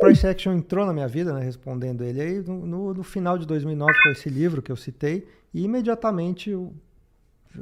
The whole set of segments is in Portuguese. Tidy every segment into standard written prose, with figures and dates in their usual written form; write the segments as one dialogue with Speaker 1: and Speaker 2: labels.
Speaker 1: price action entrou na minha vida, né, respondendo ele aí no final de 2009 com esse livro que eu citei, e imediatamente eu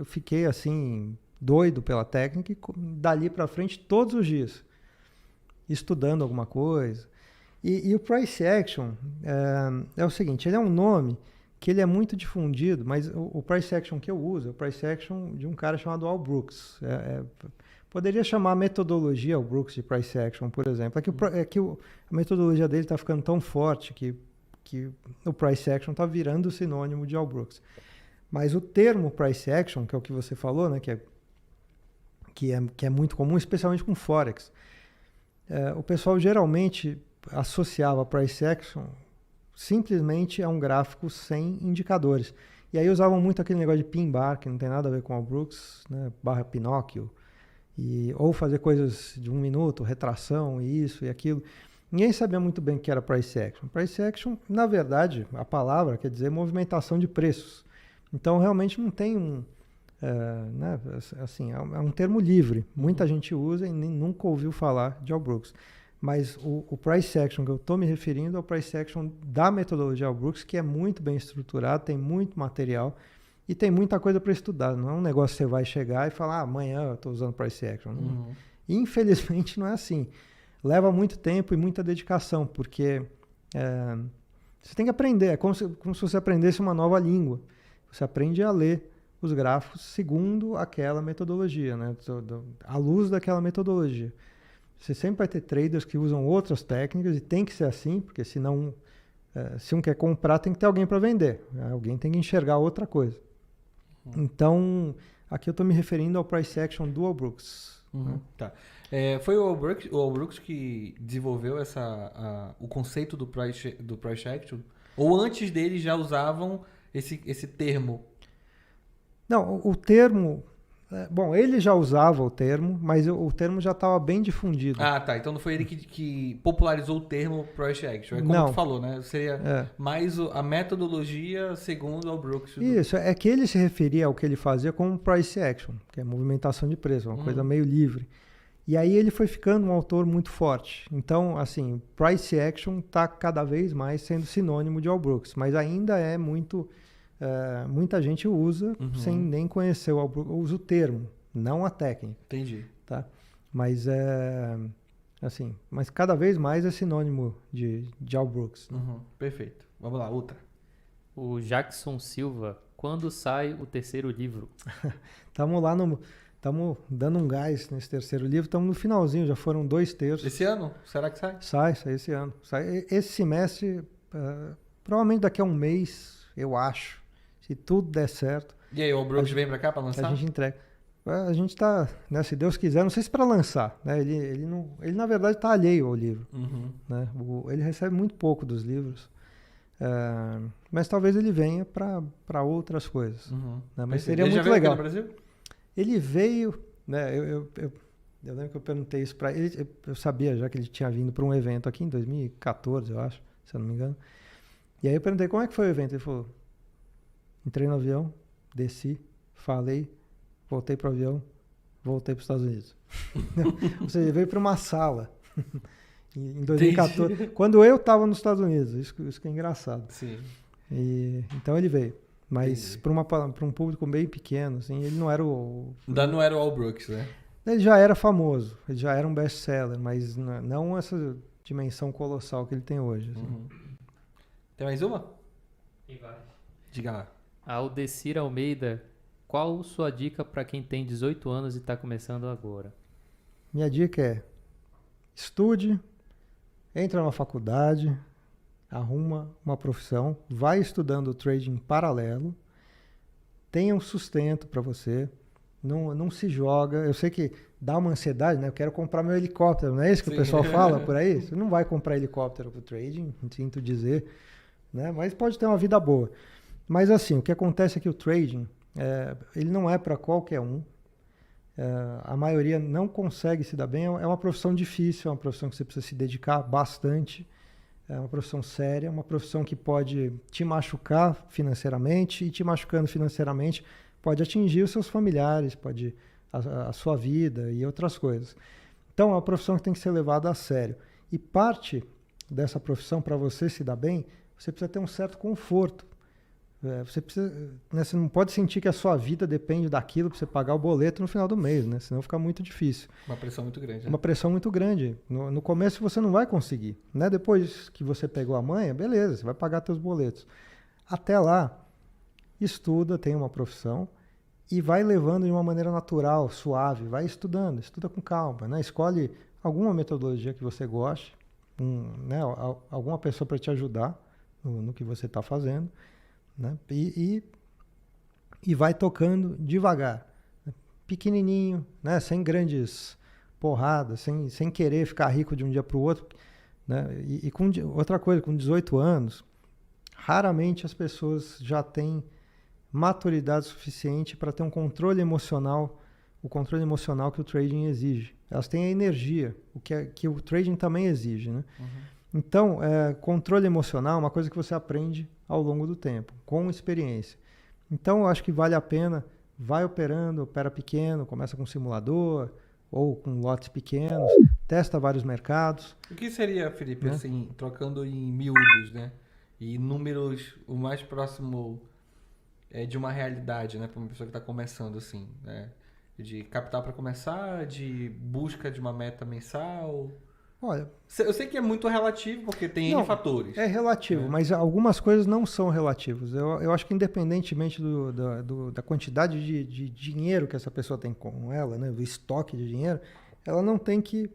Speaker 1: fiquei assim doido pela técnica e dali para frente todos os dias estudando alguma coisa. E o price action é o seguinte, ele é um nome que ele é muito difundido, mas o price action que eu uso é o price action de um cara chamado Al Brooks. Poderia chamar a metodologia Al Brooks de price action, por exemplo. A metodologia dele está ficando tão forte que o price action está virando sinônimo de Al Brooks. Mas o termo price action, que é o que você falou, né, que é muito comum, especialmente com Forex, o pessoal geralmente associava price action simplesmente a um gráfico sem indicadores. E aí usavam muito aquele negócio de pin bar, que não tem nada a ver com Al Brooks, né, barra Pinóquio, ou fazer coisas de 1 minuto, retração, isso e aquilo. Ninguém sabia muito bem o que era price action. Price action, na verdade, a palavra quer dizer movimentação de preços. Então, realmente não tem né, assim, é um termo livre. Muita gente usa e nunca ouviu falar de Al Brooks. Mas o price action que eu estou me referindo é o price action da metodologia Al Brooks, que é muito bem estruturado, tem muito material e tem muita coisa para estudar. Não é um negócio que você vai chegar e falar, amanhã eu estou usando price action. Uhum. Infelizmente não é assim. Leva muito tempo e muita dedicação, porque você tem que aprender. É como se você aprendesse uma nova língua. Você aprende a ler os gráficos segundo aquela metodologia, né? À luz daquela metodologia. Você sempre vai ter traders que usam outras técnicas e tem que ser assim, porque senão, se um quer comprar, tem que ter alguém para vender. Alguém tem que enxergar outra coisa. Então, aqui eu estou me referindo ao price action do Al Brooks. Né?
Speaker 2: Tá. Foi o Al Brooks que desenvolveu o conceito do price action? Ou antes dele já usavam esse termo?
Speaker 1: Não, o termo... Bom, ele já usava o termo, mas o termo já estava bem difundido.
Speaker 2: Ah, tá. Então não foi ele que popularizou o termo price action. É como tu falou, né? Seria mais a metodologia segundo Al Brooks.
Speaker 1: Isso, é que ele se referia ao que ele fazia como price action, que é movimentação de preço, uma coisa meio livre. E aí ele foi ficando um autor muito forte. Então, assim, price action está cada vez mais sendo sinônimo de Al Brooks, mas ainda é muito... muita gente usa sem nem conhecer o Al Brooks, usa o termo, não a técnica.
Speaker 2: Entendi.
Speaker 1: Tá? Mas assim, mas cada vez mais é sinônimo de Al Brooks. Né?
Speaker 2: Perfeito. Vamos lá, outra.
Speaker 3: O Jackson Silva, quando sai o terceiro livro?
Speaker 1: Estamos dando um gás nesse terceiro livro, estamos no finalzinho, já foram 2 terços.
Speaker 2: Esse ano? Será que sai?
Speaker 1: Sai esse ano. Sai esse semestre, provavelmente daqui a um mês, eu acho. Se tudo der certo.
Speaker 2: E aí, o Al Brooks vem pra cá pra lançar?
Speaker 1: A gente entrega. A gente tá, né, se Deus quiser, não sei se para lançar, né? Ele na verdade tá alheio ao livro, né? Ele recebe muito pouco dos livros, mas talvez ele venha para outras coisas, né? Mas seria muito legal.
Speaker 2: Ele já veio aqui no Brasil?
Speaker 1: Ele veio, né? Eu lembro que eu perguntei isso para ele, eu sabia já que ele tinha vindo para um evento aqui em 2014, eu acho, se eu não me engano. E aí eu perguntei como é que foi o evento, ele falou: entrei no avião, desci, falei, voltei para o avião, voltei para os Estados Unidos. Ou seja, ele veio para uma sala em 2014, entendi. Quando eu estava nos Estados Unidos. Isso que é engraçado.
Speaker 2: Sim.
Speaker 1: Então ele veio. Mas para um público bem pequeno, assim, ele não era
Speaker 2: Ainda não era o Al Brooks, né?
Speaker 1: Ele já era famoso, ele já era um best-seller, mas não essa dimensão colossal que ele tem hoje. Assim.
Speaker 2: Tem mais uma?
Speaker 3: Tem várias.
Speaker 2: Diga lá.
Speaker 3: Aldecir Almeida, qual sua dica para quem tem 18 anos e está começando agora?
Speaker 1: Minha dica é: estude, entra numa faculdade, arruma uma profissão, vai estudando o trading paralelo, tenha um sustento para você, não se joga. Eu sei que dá uma ansiedade, né? Eu quero comprar meu helicóptero, não é isso que o pessoal fala por aí? Você não vai comprar helicóptero para o trading, sinto dizer, né? Mas pode ter uma vida boa. Mas assim, o que acontece é que o trading, ele não é para qualquer um. A maioria não consegue se dar bem. É uma profissão difícil, é uma profissão que você precisa se dedicar bastante. É uma profissão séria, uma profissão que pode te machucar financeiramente, e te machucando financeiramente pode atingir os seus familiares, pode a sua vida e outras coisas. Então é uma profissão que tem que ser levada a sério. E parte dessa profissão, para você se dar bem, você precisa ter um certo conforto. Você precisa, né, você não pode sentir que a sua vida depende daquilo para você pagar o boleto no final do mês, né? Senão fica muito difícil.
Speaker 2: Uma pressão muito grande. Né?
Speaker 1: Uma pressão muito grande. No começo você não vai conseguir, né? Depois que você pegou a manha, beleza, você vai pagar seus boletos. Até lá, estuda, tem uma profissão e vai levando de uma maneira natural, suave, vai estudando, estuda com calma, né? Escolhe alguma metodologia que você goste, né? Alguma pessoa para te ajudar no que você está fazendo, né? E vai tocando devagar, né? Pequenininho, né? Sem grandes porradas, sem querer ficar rico de um dia para o outro, né? E outra coisa, com 18 anos, raramente as pessoas já têm maturidade suficiente para ter um controle emocional, o controle emocional que o trading exige. Elas têm a energia, que o trading também exige, né? Uhum. Então, controle emocional é uma coisa que você aprende ao longo do tempo, com experiência. Então, eu acho que vale a pena, vai operando, opera pequeno, começa com simulador ou com lotes pequenos, testa vários mercados.
Speaker 2: O que seria, Felipe, assim, trocando em miúdos, né? E números o mais próximo de uma realidade, né? Para uma pessoa que está começando, assim, né? De capital para começar, de busca de uma meta mensal.
Speaker 1: Olha,
Speaker 2: eu sei que é muito relativo, porque tem N fatores.
Speaker 1: É relativo, mas algumas coisas não são relativas. Eu acho que independentemente da quantidade de dinheiro que essa pessoa tem com ela, né, do estoque de dinheiro, ela não tem que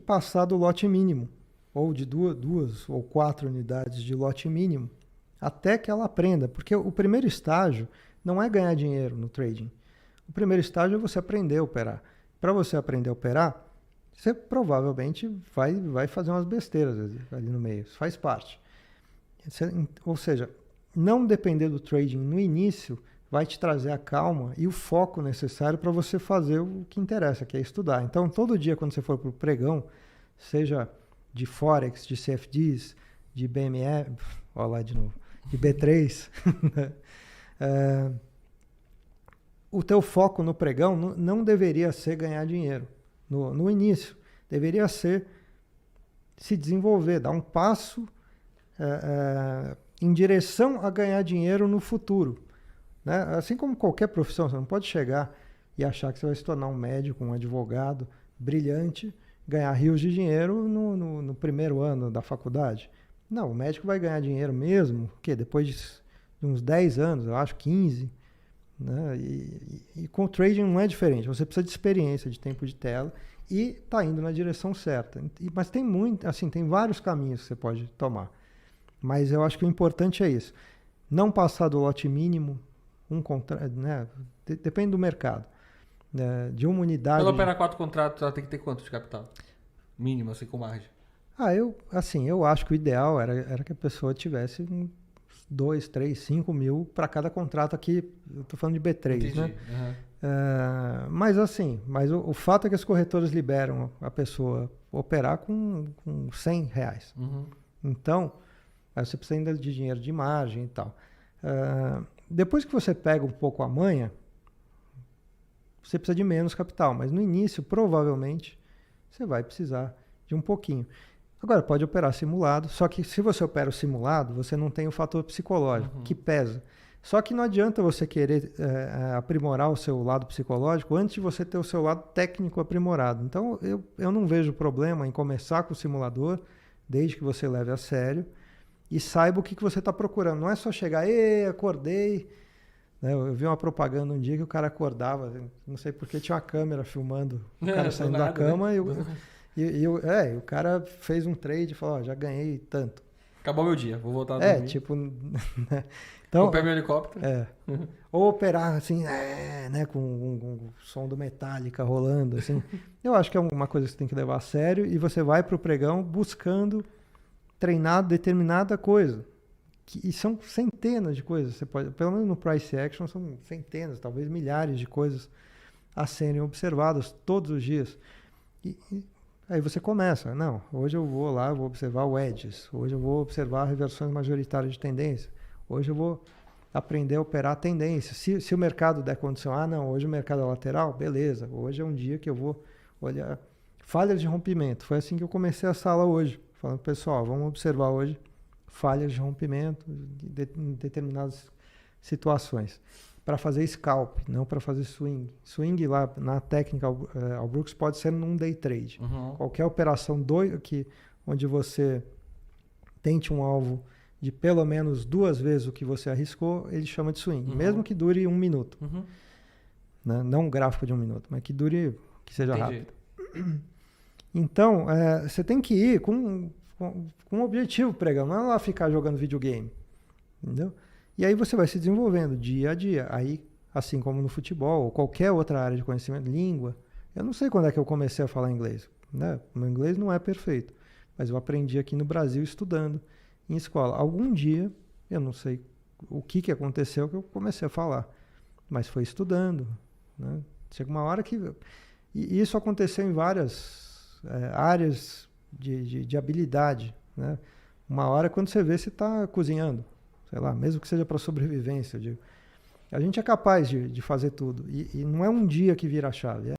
Speaker 1: passar do lote mínimo, ou de duas ou 4 unidades de lote mínimo, até que ela aprenda. Porque o primeiro estágio não é ganhar dinheiro no trading. O primeiro estágio é você aprender a operar. Para você aprender a operar, você provavelmente vai fazer umas besteiras ali no meio. Isso faz parte. Ou seja, não depender do trading no início vai te trazer a calma e o foco necessário para você fazer o que interessa, que é estudar. Então, todo dia quando você for para o pregão, seja de Forex, de CFDs, de BME, olha lá de novo, de B3, o teu foco no pregão não deveria ser ganhar dinheiro. No início, deveria ser se desenvolver, dar um passo em direção a ganhar dinheiro no futuro. Né? Assim como qualquer profissão, você não pode chegar e achar que você vai se tornar um médico, um advogado brilhante, ganhar rios de dinheiro no primeiro ano da faculdade. Não, o médico vai ganhar dinheiro mesmo, depois de uns 10 anos, eu acho, 15. Né? E com o trading não é diferente, você precisa de experiência, de tempo de tela e está indo na direção certa. Mas tem tem vários caminhos que você pode tomar. Mas eu acho que o importante é isso. Não passar do lote mínimo, né? Depende do mercado. De uma unidade.
Speaker 2: Para operar 4 contratos, ela tem que ter quanto de capital? Mínimo, assim, com margem.
Speaker 1: Eu acho que o ideal era que a pessoa tivesse 2, 3, 5 mil para cada contrato aqui. Eu estou falando de B3, entendi, né? Uhum. Mas o fato é que as corretoras liberam a pessoa operar com R$100. Uhum. Então, aí você precisa ainda de dinheiro de margem e tal. Depois que você pega um pouco a manha, você precisa de menos capital, mas no início, provavelmente, você vai precisar de um pouquinho. Agora, pode operar simulado, só que se você opera o simulado, você não tem o fator psicológico, que pesa. Só que não adianta você querer aprimorar o seu lado psicológico antes de você ter o seu lado técnico aprimorado. Então, eu não vejo problema em começar com o simulador, desde que você leve a sério e saiba o que você está procurando. Não é só chegar, acordei. Eu vi uma propaganda um dia que o cara acordava, não sei porque tinha uma câmera filmando o cara saindo da cama, né? E o cara fez um trade e falou, já ganhei tanto.
Speaker 2: Acabou meu dia, vou voltar a dormir.
Speaker 1: Então,
Speaker 2: vou pegar meu helicóptero.
Speaker 1: Ou operar assim, né, com o som do Metallica rolando, assim. Eu acho que é uma coisa que você tem que levar a sério e você vai para o pregão buscando treinar determinada coisa. E são centenas de coisas. Você pode, pelo menos no Price Action, são centenas, talvez milhares de coisas a serem observadas todos os dias. E aí você começa, não, hoje eu vou lá, vou observar o edges, hoje eu vou observar reversões majoritárias de tendência, hoje eu vou aprender a operar a tendência. Se o mercado der condição, hoje o mercado é lateral, beleza, hoje é um dia que eu vou olhar falhas de rompimento. Foi assim que eu comecei a sala hoje. falando, pessoal, vamos observar hoje falhas de rompimento em determinadas situações. Para fazer scalp, não para fazer swing. Swing lá na técnica Albrooks pode ser num day trade. Qualquer operação onde você tente um alvo de pelo menos 2 vezes o que você arriscou, ele chama de swing. Mesmo que dure 1 minuto. Né? Não um gráfico de 1 minuto, mas que seja rápido. Então, você tem que ir com um objetivo pregando, não é lá ficar jogando videogame. Entendeu? E aí você vai se desenvolvendo dia a dia. Aí, assim como no futebol ou qualquer outra área de conhecimento, língua. Eu não sei quando é que eu comecei a falar inglês. Né? O meu inglês não é perfeito, mas eu aprendi aqui no Brasil estudando em escola. Algum dia, eu não sei o que aconteceu que eu comecei a falar, mas foi estudando. Né? Chega uma hora que... E isso aconteceu em várias áreas de habilidade. Né? Uma hora quando você vê, você está cozinhando. Sei lá, mesmo que seja para sobrevivência, eu digo. A gente é capaz de fazer tudo. E não é um dia que vira a chave.